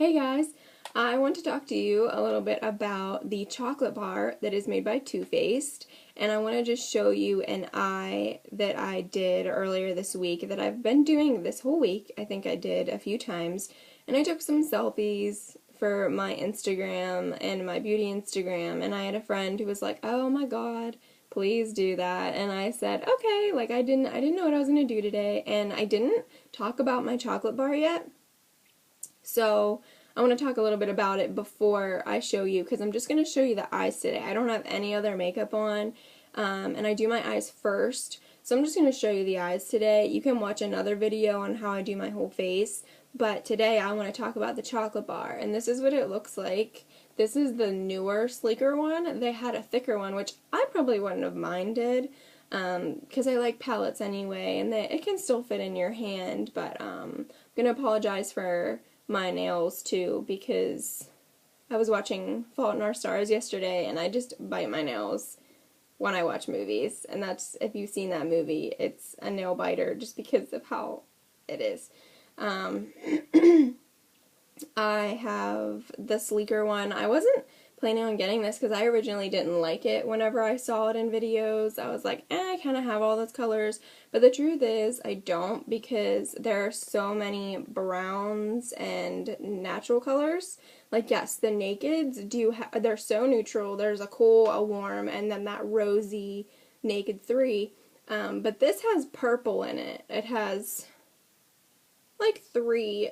Hey guys, I want to talk to you a little bit about the chocolate bar that is made by Too Faced, and I want to just show you an eye that I did earlier this week that I've been doing this whole week. I think I did a few times, and I took some selfies for my Instagram and my beauty Instagram, and I had a friend who was like, "Oh my god, please do that." And I said, "Okay," like I didn't know what I was going to do today, and I didn't talk about my chocolate bar yet. So I want to talk a little bit about it before I show you, because I'm just going to show you the eyes today. I don't have any other makeup on, and I do my eyes first. So I'm just going to show you the eyes today. You can watch another video on how I do my whole face, but today I want to talk about the chocolate bar, and this is what it looks like. This is the newer, sleeker one. They had a thicker one, which I probably wouldn't have minded, because I like palettes anyway, and it can still fit in your hand, but I'm going to apologize for my nails too, because I was watching Fault in Our Stars yesterday and I just bite my nails when I watch movies, and that's, if you've seen that movie, it's a nail biter just because of how it is. I have the sleeker one. I wasn't planning on getting this because I originally didn't like it whenever I saw it in videos. I was like, I kind of have all those colors. But the truth is, I don't, because there are so many browns and natural colors. Like, yes, the Nakeds they're so neutral. There's a cool, a warm, and then that rosy Naked 3. But this has purple in it. It has like three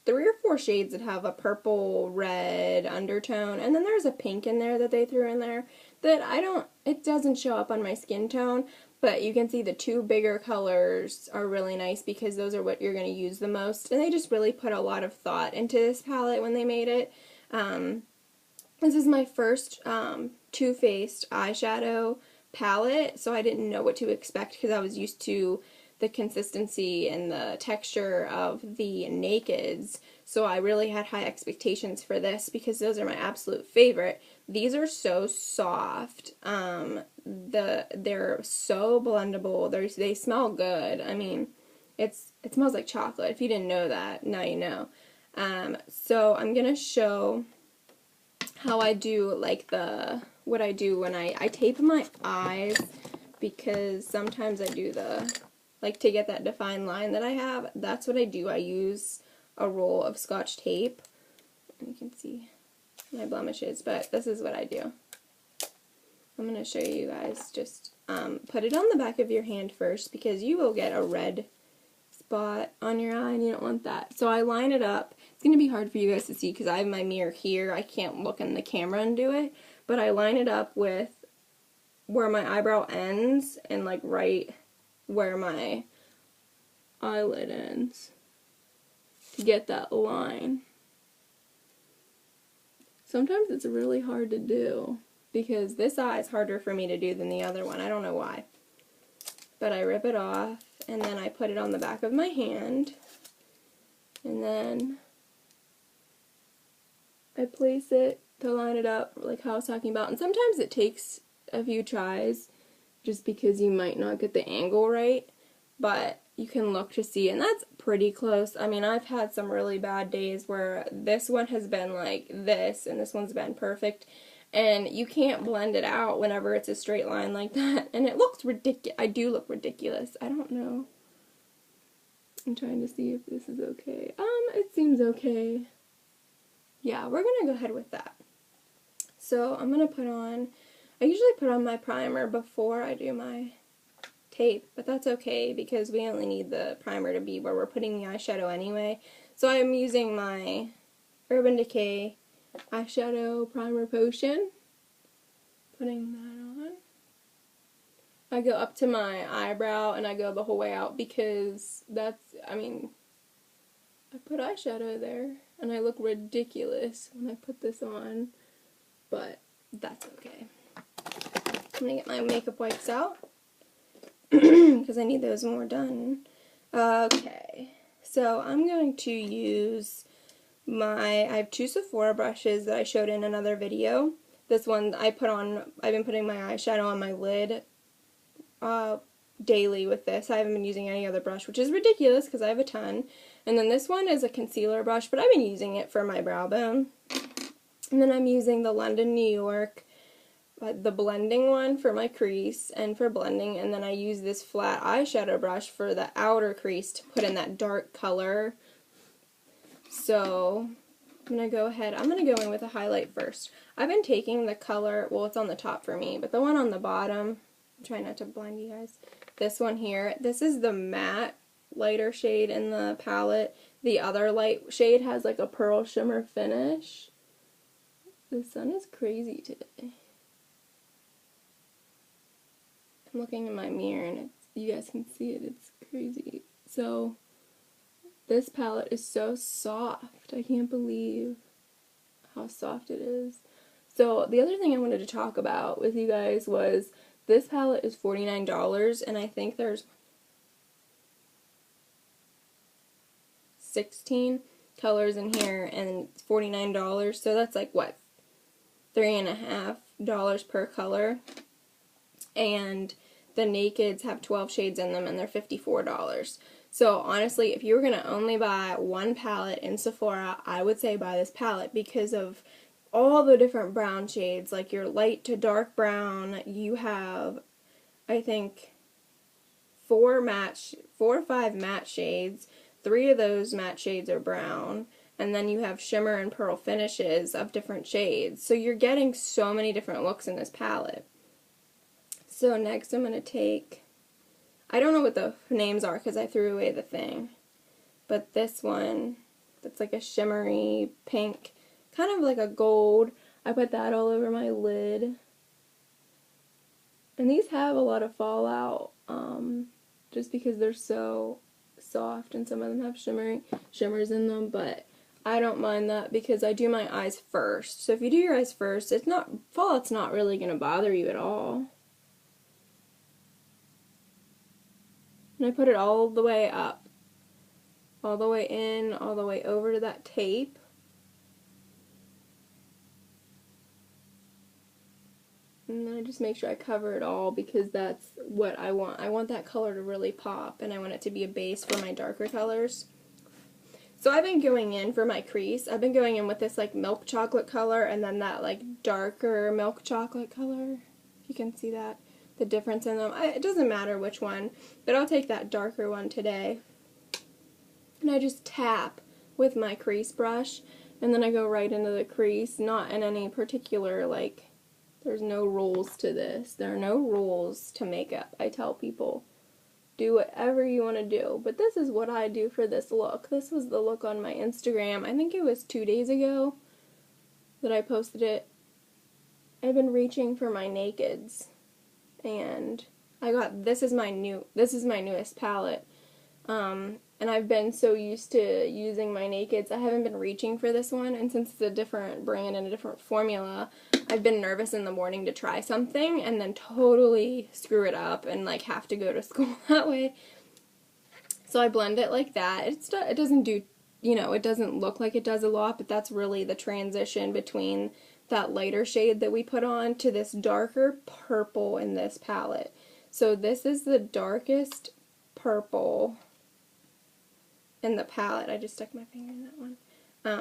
or four shades that have a purple red undertone, and then there's a pink in there that they threw in there that it doesn't show up on my skin tone, but you can see the two bigger colors are really nice because those are what you're going to use the most, and they just really put a lot of thought into this palette when they made it. This is my first Too Faced eyeshadow palette, so I didn't know what to expect because I was used to the consistency and the texture of the Nakeds, so I really had high expectations for this because those are my absolute favorite. These are so soft. They're so blendable. They smell good. I mean, it smells like chocolate. If you didn't know that, now you know. So I'm gonna show how I do what I do when I tape my eyes, because sometimes I do to get that defined line that I have. That's what I do. I use a roll of Scotch tape. You can see my blemishes, but this is what I do. I'm going to show you guys. Just put it on the back of your hand first, because you will get a red spot on your eye and you don't want that. So I line it up. It's going to be hard for you guys to see because I have my mirror here. I can't look in the camera and do it, but I line it up with where my eyebrow ends and like right where my eyelid ends to get that line. Sometimes it's really hard to do because this eye is harder for me to do than the other one. I don't know why. But I rip it off and then I put it on the back of my hand, and then I place it to line it up like how I was talking about. And sometimes it takes a few tries just because you might not get the angle right, but you can look to see, and that's pretty close. I mean, I've had some really bad days where this one has been like this, and this one's been perfect, and you can't blend it out whenever it's a straight line like that, and it looks ridiculous. I do look ridiculous. I don't know. I'm trying to see if this is okay. It seems okay. Yeah, we're gonna go ahead with that. So I'm gonna I usually put on my primer before I do my tape, but that's okay because we only need the primer to be where we're putting the eyeshadow anyway. So I'm using my Urban Decay eyeshadow primer potion, putting that on. I go up to my eyebrow and I go the whole way out because I put eyeshadow there and I look ridiculous when I put this on, but that's okay. I'm going to get my makeup wipes out because I need those more done. Okay, so I'm going to use I have two Sephora brushes that I showed in another video. This one I've been putting my eyeshadow on my lid daily with this. I haven't been using any other brush, which is ridiculous because I have a ton. And then this one is a concealer brush, but I've been using it for my brow bone. And then I'm using the London, New York, the blending one for my crease and for blending. And then I use this flat eyeshadow brush for the outer crease to put in that dark color. So I'm going to go ahead, I'm going to go in with a highlight first. I've been taking the color, well, it's on the top for me, but the one on the bottom, I'm trying not to blind you guys, this one here, this is the matte lighter shade in the palette. The other light shade has like a pearl shimmer finish. The sun is crazy today. I'm looking in my mirror and you guys can see it, it's crazy. So this palette is so soft. I can't believe how soft it is. So the other thing I wanted to talk about with you guys was this palette is $49 and I think there's 16 colors in here and it's $49. So that's like what? $3.50 per color. And the Nakeds have 12 shades in them and they're $54. So honestly, if you were going to only buy one palette in Sephora, I would say buy this palette because of all the different brown shades. Like your light to dark brown, you have, I think, 4 or 5 matte shades. 3 of those matte shades are brown. And then you have shimmer and pearl finishes of different shades. So you're getting so many different looks in this palette. So next I'm going to take, I don't know what the names are because I threw away the thing, but this one, that's like a shimmery pink, kind of like a gold. I put that all over my lid. And these have a lot of fallout, just because they're so soft and some of them have shimmers in them, but I don't mind that because I do my eyes first. So if you do your eyes first, fallout's not really going to bother you at all. And I put it all the way up, all the way in, all the way over to that tape. And then I just make sure I cover it all because that's what I want. I want that color to really pop and I want it to be a base for my darker colors. So I've been going in for my crease. I've been going in with this like milk chocolate color and then that like darker milk chocolate color. If you can see that. The difference in them. It doesn't matter which one, but I'll take that darker one today. And I just tap with my crease brush, and then I go right into the crease, not in any particular, like, there's no rules to this. There are no rules to makeup. I tell people, do whatever you want to do, but this is what I do for this look. This was the look on my Instagram. I think it was 2 days ago that I posted it. I've been reaching for my Nakeds. And I got, this is my newest palette, and I've been so used to using my Nakeds, I haven't been reaching for this one, and since it's a different brand and a different formula, I've been nervous in the morning to try something, and then totally screw it up, and like have to go to school that way. So I blend it like that. It doesn't do, it doesn't look like it does a lot, but that's really the transition between that lighter shade that we put on to this darker purple in this palette. So this is the darkest purple in the palette. I just stuck my finger in that one.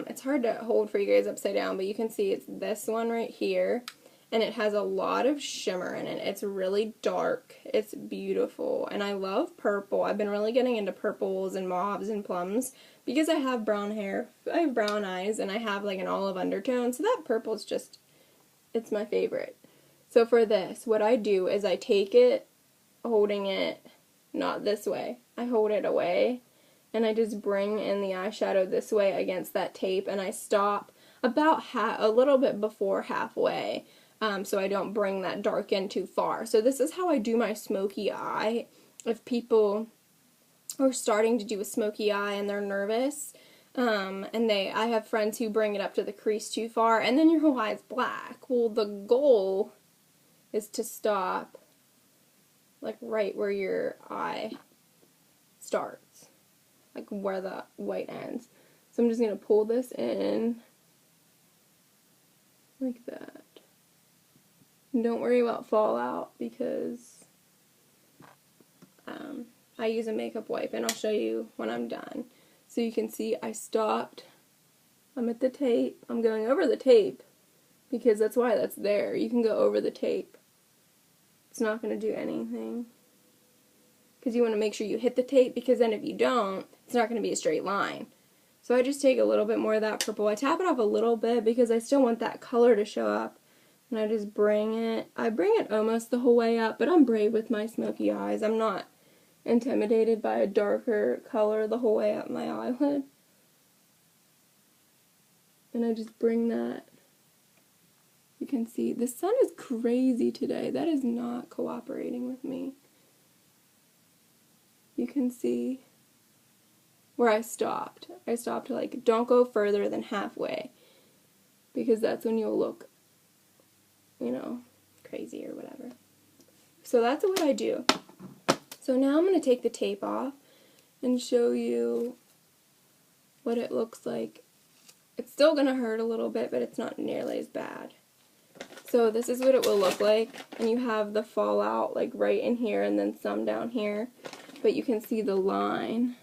It's hard to hold for you guys upside down, but you can see it's this one right here. And it has a lot of shimmer in it. It's really dark. It's beautiful. And I love purple. I've been really getting into purples and mauves and plums because I have brown hair. I have brown eyes and I have like an olive undertone. So that purple is just, it's my favorite. So for this, what I do is I take it, holding it not this way. I hold it away and I just bring in the eyeshadow this way against that tape and I stop about a little bit before halfway. So I don't bring that dark in too far. So this is how I do my smoky eye. If people are starting to do a smoky eye and they're nervous, I have friends who bring it up to the crease too far, and then your whole eye is black. Well, the goal is to stop, like right where your eye starts, like where the white ends. So I'm just going to pull this in like that. Don't worry about fallout because I use a makeup wipe and I'll show you when I'm done. So you can see I stopped. I'm at the tape. I'm going over the tape because that's why that's there. You can go over the tape. It's not going to do anything. Because you want to make sure you hit the tape, because then if you don't, it's not going to be a straight line. So I just take a little bit more of that purple. I tap it off a little bit because I still want that color to show up. And I just bring it. I bring it almost the whole way up, but I'm brave with my smoky eyes. I'm not intimidated by a darker color the whole way up my eyelid. And I just bring that. You can see the sun is crazy today. That is not cooperating with me. You can see where I stopped. I stopped like, don't go further than halfway, because that's when you'll look, you know, crazy or whatever. So that's what I do. So now I'm going to take the tape off and show you what it looks like. It's still going to hurt a little bit, but it's not nearly as bad. So this is what it will look like, and you have the fallout like right in here and then some down here, but you can see the line,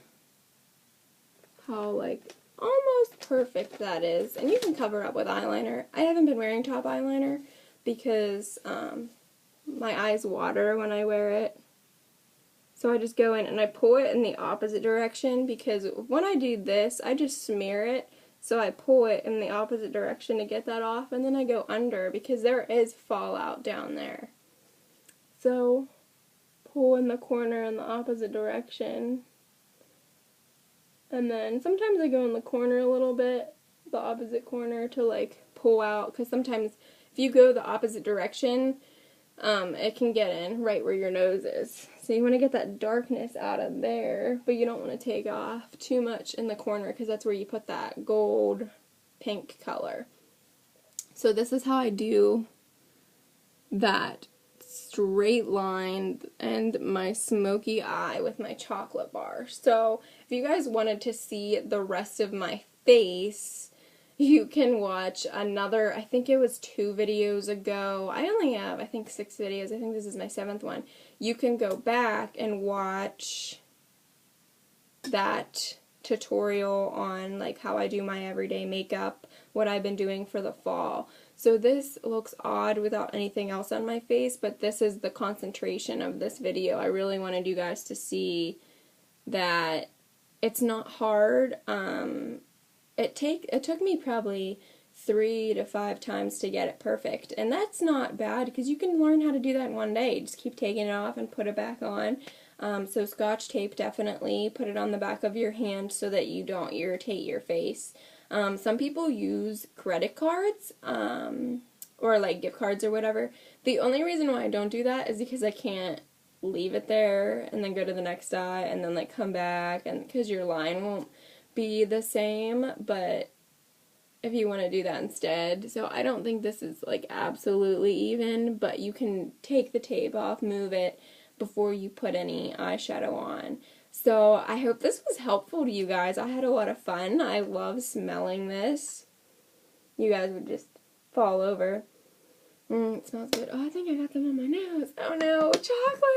how like almost perfect that is. And you can cover up with eyeliner. I haven't been wearing top eyeliner because my eyes water when I wear it. So I just go in and I pull it in the opposite direction, because when I do this, I just smear it. So I pull it in the opposite direction to get that off, and then I go under because there is fallout down there. So pull in the corner in the opposite direction. And then sometimes I go in the corner a little bit, the opposite corner, to like pull out, because sometimes if you go the opposite direction, it can get in right where your nose is. So you want to get that darkness out of there, but you don't want to take off too much in the corner, because that's where you put that gold pink color. So this is how I do that straight line and my smoky eye with my chocolate bar. So if you guys wanted to see the rest of my face, you can watch another, I think it was 2 videos ago. I only have, I think, 6 videos. I think this is my 7th one. You can go back and watch that tutorial on like how I do my everyday makeup, what I've been doing for the fall. So this looks odd without anything else on my face, but this is the concentration of this video. I really wanted you guys to see that it's not hard. It took me probably 3 to 5 times to get it perfect, and that's not bad because you can learn how to do that in one day. Just keep taking it off and put it back on. So Scotch tape, definitely put it on the back of your hand so that you don't irritate your face. Some people use credit cards or like gift cards or whatever. The only reason why I don't do that is because I can't leave it there and then go to the next eye and then like come back, and because your line won't be the same. But if you want to do that instead, so I don't think this is like absolutely even, but you can take the tape off, move it before you put any eyeshadow on. So I hope this was helpful to you guys. I had a lot of fun. I love smelling this. You guys would just fall over. It smells good. Oh, I think I got them on my nose. Oh no, chocolate!